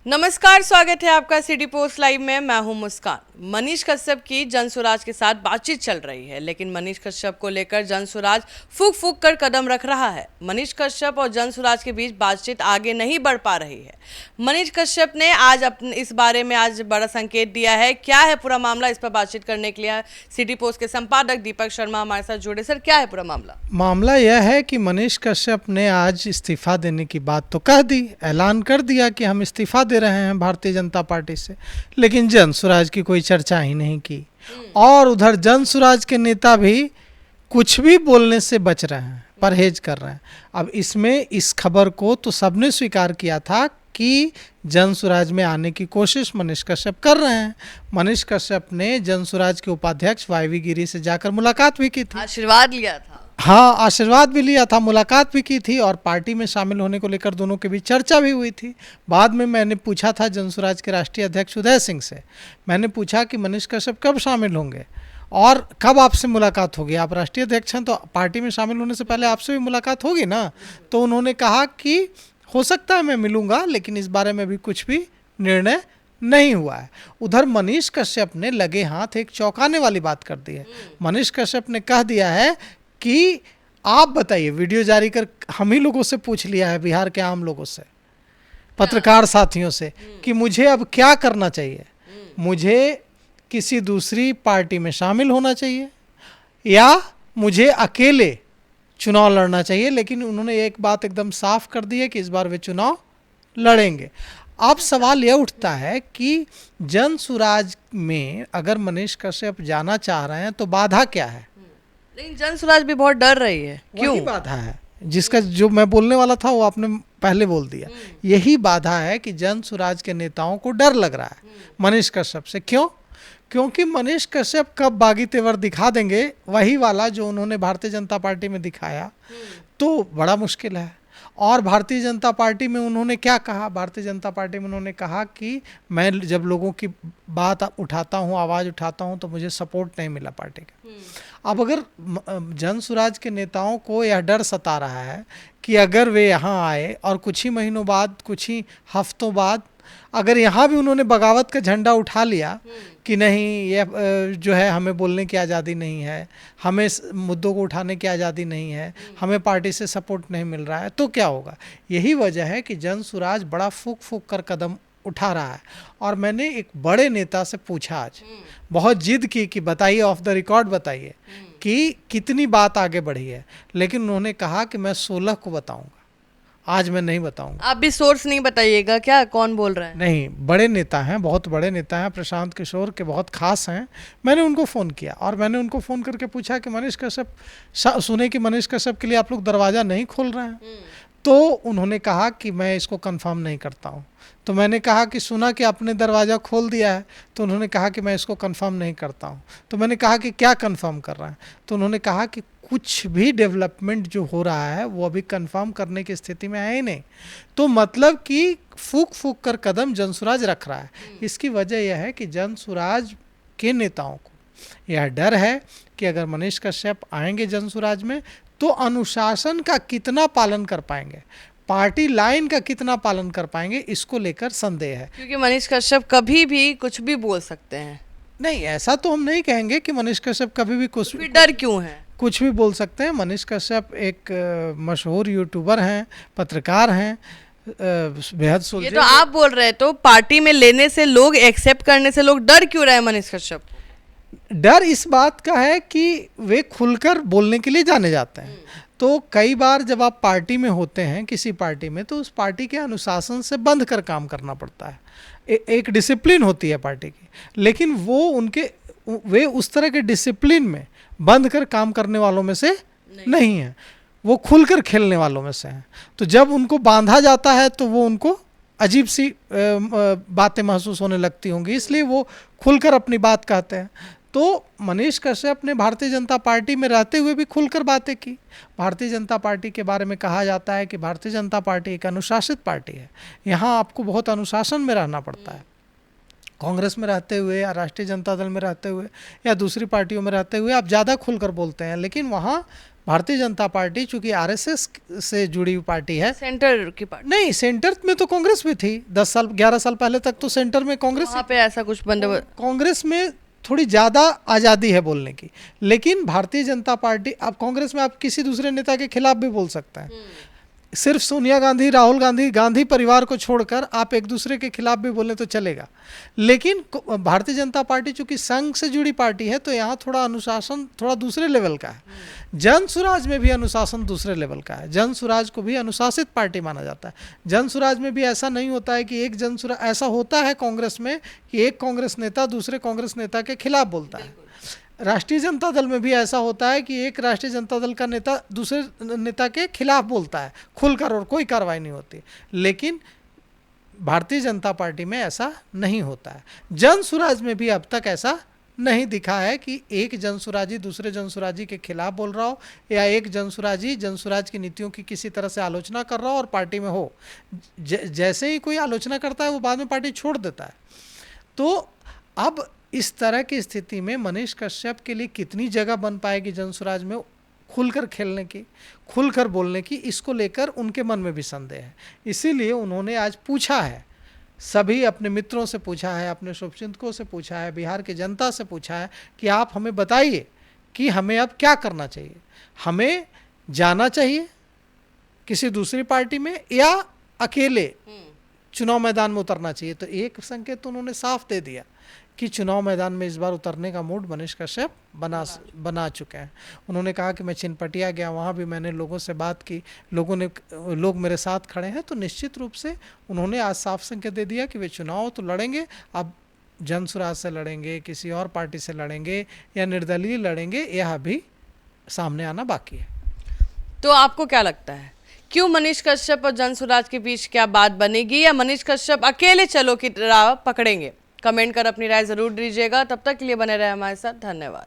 नमस्कार, स्वागत है आपका सिटी पोस्ट लाइव में। मैं हूं मुस्कान। मनीष कश्यप की जनसुराज के साथ बातचीत चल रही है, लेकिन मनीष कश्यप को लेकर जनसुराज फूक फूक कर कदम रख रहा है। मनीष कश्यप और जनसुराज के बीच बातचीत आगे नहीं बढ़ पा रही है। मनीष कश्यप ने आज इस बारे में आज बड़ा संकेत दिया है। क्या है पूरा मामला, इस पर बातचीत करने के लिए सिटी पोस्ट के संपादक दीपक शर्मा हमारे साथ जुड़े। सर, क्या है पूरा मामला? मामला यह है कि मनीष कश्यप ने आज इस्तीफा देने की बात तो कह दी, ऐलान कर दिया कि हम इस्तीफा दे रहे हैं भारतीय जनता पार्टी से, लेकिन जनसुराज की कोई चर्चा ही नहीं की। और उधर जनसुराज के नेता भी कुछ भी बोलने से बच रहे हैं, परहेज कर रहे हैं। अब इसमें इस खबर को तो सबने स्वीकार किया था कि जनसुराज में आने की कोशिश मनीष कश्यप कर रहे हैं। मनीष कश्यप ने जनसुराज के उपाध्यक्ष वाईवी गिरी से जाकर मुलाकात भी की थी, आशीर्वाद लिया था। हाँ, आशीर्वाद भी लिया था, मुलाकात भी की थी और पार्टी में शामिल होने को लेकर दोनों के बीच चर्चा भी हुई थी। बाद में मैंने पूछा था जनसुराज के राष्ट्रीय अध्यक्ष उदय सिंह से, मैंने पूछा कि मनीष कश्यप कब शामिल होंगे और कब आपसे मुलाकात होगी। आप राष्ट्रीय अध्यक्ष हैं तो पार्टी में शामिल होने से पहले आपसे भी मुलाकात होगी ना। तो उन्होंने कहा कि हो सकता है मैं मिलूंगा, लेकिन इस बारे में भी कुछ भी निर्णय नहीं हुआ है। उधर मनीष कश्यप ने लगे हाथ एक चौंकाने वाली बात कर दी है। मनीष कश्यप ने कह दिया है कि आप बताइए, वीडियो जारी कर हम ही लोगों से पूछ लिया है, बिहार के आम लोगों से, पत्रकार साथियों से, कि मुझे अब क्या करना चाहिए। मुझे किसी दूसरी पार्टी में शामिल होना चाहिए या मुझे अकेले चुनाव लड़ना चाहिए। लेकिन उन्होंने एक बात एकदम साफ कर दी है कि इस बार वे चुनाव लड़ेंगे। अब सवाल यह उठता है कि जनसुराज में अगर मनीष कश्यप जाना चाह रहे हैं तो बाधा क्या है? लेकिन जनसुराज भी बहुत डर रही है। क्यों? वही बाधा है जिसका जो मैं बोलने वाला था वो आपने पहले बोल दिया। यही बाधा है कि जनसुराज के नेताओं को डर लग रहा है मनीष कश्यप से। क्यों? क्योंकि मनीष कश्यप कब बागी तेवर दिखा देंगे, वही वाला जो उन्होंने भारतीय जनता पार्टी में दिखाया, तो बड़ा मुश्किल है। और भारतीय जनता पार्टी में उन्होंने क्या कहा? भारतीय जनता पार्टी में उन्होंने कहा कि मैं जब लोगों की बात उठाता हूँ, आवाज़ उठाता हूँ, तो मुझे सपोर्ट नहीं मिला पार्टी का। अब अगर जनसुराज के नेताओं को यह डर सता रहा है कि अगर वे यहाँ आए और कुछ ही महीनों बाद, कुछ ही हफ्तों बाद अगर यहाँ भी उन्होंने बगावत का झंडा उठा लिया कि नहीं, ये जो है हमें बोलने की आज़ादी नहीं है, हमें मुद्दों को उठाने की आज़ादी नहीं है, हमें पार्टी से सपोर्ट नहीं मिल रहा है, तो क्या होगा? यही वजह है कि जनसुराज बड़ा फूक फूक कर कदम उठा रहा है। और मैंने एक बड़े नेता से पूछा आज, बहुत जिद की कि बताइए, ऑफ द रिकॉर्ड बताइए कि कितनी बात आगे बढ़ी है। लेकिन उन्होंने कहा कि मैं 16 को बताऊंगा, आज मैं नहीं बताऊंगा। आप भी सोर्स नहीं बताइएगा क्या, कौन बोल रहे हैं? नहीं, बड़े नेता हैं, बहुत बड़े नेता हैं, प्रशांत किशोर के बहुत खास हैं। मैंने उनको फ़ोन किया और मैंने उनको फ़ोन करके पूछा कि मनीष कश्यप, सुने कि मनीष कश्यप के लिए आप लोग दरवाज़ा नहीं खोल रहे हैं। तो उन्होंने कहा कि मैं इसको कंफर्म नहीं करता हूँ। तो मैंने कहा कि सुना कि आपने दरवाज़ा खोल दिया है। तो उन्होंने कहा कि मैं इसको कंफर्म नहीं करता हूँ। तो मैंने कहा कि क्या कंफर्म कर रहे हैं? तो उन्होंने कहा कि कुछ भी डेवलपमेंट जो हो रहा है वो अभी कंफर्म करने की स्थिति में है ही नहीं। तो मतलब कि फूक फूक कर कदम जनसुराज रख रहा है। इसकी वजह यह है कि जनसुराज के नेताओं को यह डर है कि अगर मनीष कश्यप आएंगे जनसुराज में तो अनुशासन का कितना पालन कर पाएंगे, पार्टी लाइन का कितना पालन कर पाएंगे, इसको लेकर संदेह है। क्योंकि मनीष कश्यप कभी भी कुछ भी बोल सकते हैं। नहीं, ऐसा तो हम नहीं कहेंगे कि मनीष कश्यप कभी भी कुछ भी डर क्यों है? कुछ भी बोल सकते हैं। मनीष कश्यप एक मशहूर यूट्यूबर हैं, पत्रकार हैं, बेहद सुलझे। ये तो आप बोल रहे हैं, तो पार्टी में लेने से लोग, एक्सेप्ट करने से लोग डर क्यों रहे हैं मनीष कश्यप? डर इस बात का है कि वे खुलकर बोलने के लिए जाने जाते हैं। तो कई बार जब आप पार्टी में होते हैं, किसी पार्टी में, तो उस पार्टी के अनुशासन से बंध कर काम करना पड़ता है। एक डिसिप्लिन होती है पार्टी की, लेकिन वे उस तरह के डिसिप्लिन में बंद कर काम करने वालों में से नहीं है, वो खुलकर खेलने वालों में से हैं। तो जब उनको बांधा जाता है तो वो उनको अजीब सी बातें महसूस होने लगती होंगी, इसलिए वो खुलकर अपनी बात कहते हैं। तो मनीष कश्यप ने भारतीय जनता पार्टी में रहते हुए भी खुलकर बातें की। भारतीय जनता पार्टी के बारे में कहा जाता है कि भारतीय जनता पार्टी एक अनुशासित पार्टी है, यहाँ आपको बहुत अनुशासन में रहना पड़ता है। कांग्रेस में रहते हुए या राष्ट्रीय जनता दल में रहते हुए या दूसरी पार्टियों में रहते हुए आप ज़्यादा खुलकर बोलते हैं, लेकिन वहाँ भारतीय जनता पार्टी चूंकि आरएसएस से जुड़ी हुई पार्टी है, सेंटर की पार्टी, नहीं सेंटर में तो कांग्रेस भी थी 10 साल 11 साल पहले तक तो सेंटर में कांग्रेस, वहाँ पे ऐसा कुछ बंदोबस्त, कांग्रेस में थोड़ी ज़्यादा आज़ादी है बोलने की, लेकिन भारतीय जनता पार्टी, अब कांग्रेस में आप किसी दूसरे नेता के खिलाफ भी बोल सकते हैं, सिर्फ सोनिया गांधी, राहुल गांधी, गांधी परिवार को छोड़कर आप एक दूसरे के खिलाफ भी बोलें तो चलेगा। लेकिन भारतीय जनता पार्टी चूंकि संघ से जुड़ी पार्टी है तो यहाँ थोड़ा अनुशासन थोड़ा दूसरे लेवल का है। जन सुराज में भी अनुशासन दूसरे लेवल का है, जन सुराज को भी अनुशासित पार्टी माना जाता है। जन सुराज में भी ऐसा नहीं होता है कि एक जन सुराज, ऐसा होता है कांग्रेस में कि एक कांग्रेस नेता दूसरे कांग्रेस नेता के खिलाफ बोलता है। राष्ट्रीय जनता दल में भी ऐसा होता है कि एक राष्ट्रीय जनता दल का नेता दूसरे नेता के खिलाफ बोलता है खुलकर और कोई कार्रवाई नहीं होती, लेकिन भारतीय जनता पार्टी में ऐसा नहीं होता है। जन सुराज में भी अब तक ऐसा नहीं दिखा है कि एक जनसुराजी दूसरे जनसुराजी के खिलाफ बोल रहा हो या एक जनसुराजी जनसुराज की नीतियों की किसी तरह से आलोचना कर रहा हो और पार्टी में हो। जैसे ही कोई आलोचना करता है वो बाद में पार्टी छोड़ देता है। तो अब इस तरह की स्थिति में मनीष कश्यप के लिए कितनी जगह बन पाएगी जनसुराज में खुलकर खेलने की, खुलकर बोलने की, इसको लेकर उनके मन में भी संदेह है। इसीलिए उन्होंने आज पूछा है, सभी अपने मित्रों से पूछा है, अपने शुभचिंतकों से पूछा है, बिहार की जनता से पूछा है कि आप हमें बताइए कि हमें अब क्या करना चाहिए, हमें जाना चाहिए किसी दूसरी पार्टी में या अकेले चुनाव मैदान में उतरना चाहिए। तो एक संकेत तो उन्होंने साफ दे दिया कि चुनाव मैदान में इस बार उतरने का मूड मनीष कश्यप बना चुके हैं। उन्होंने कहा कि मैं चिनपटिया गया, वहाँ भी मैंने लोगों से बात की, लोग मेरे साथ खड़े हैं। तो निश्चित रूप से उन्होंने आज साफ संकेत दे दिया कि वे चुनाव तो लड़ेंगे, अब जनसुराज से लड़ेंगे, किसी और पार्टी से लड़ेंगे या निर्दलीय लड़ेंगे, यह भी सामने आना बाकी है। तो आपको क्या लगता है, क्यों मनीष कश्यप और जनसुराज के बीच क्या बात बनेगी या मनीष कश्यप अकेले चलो की राह पकड़ेंगे? कमेंट कर अपनी राय जरूर दीजिएगा। तब तक के लिए बने रहे हमारे साथ। धन्यवाद।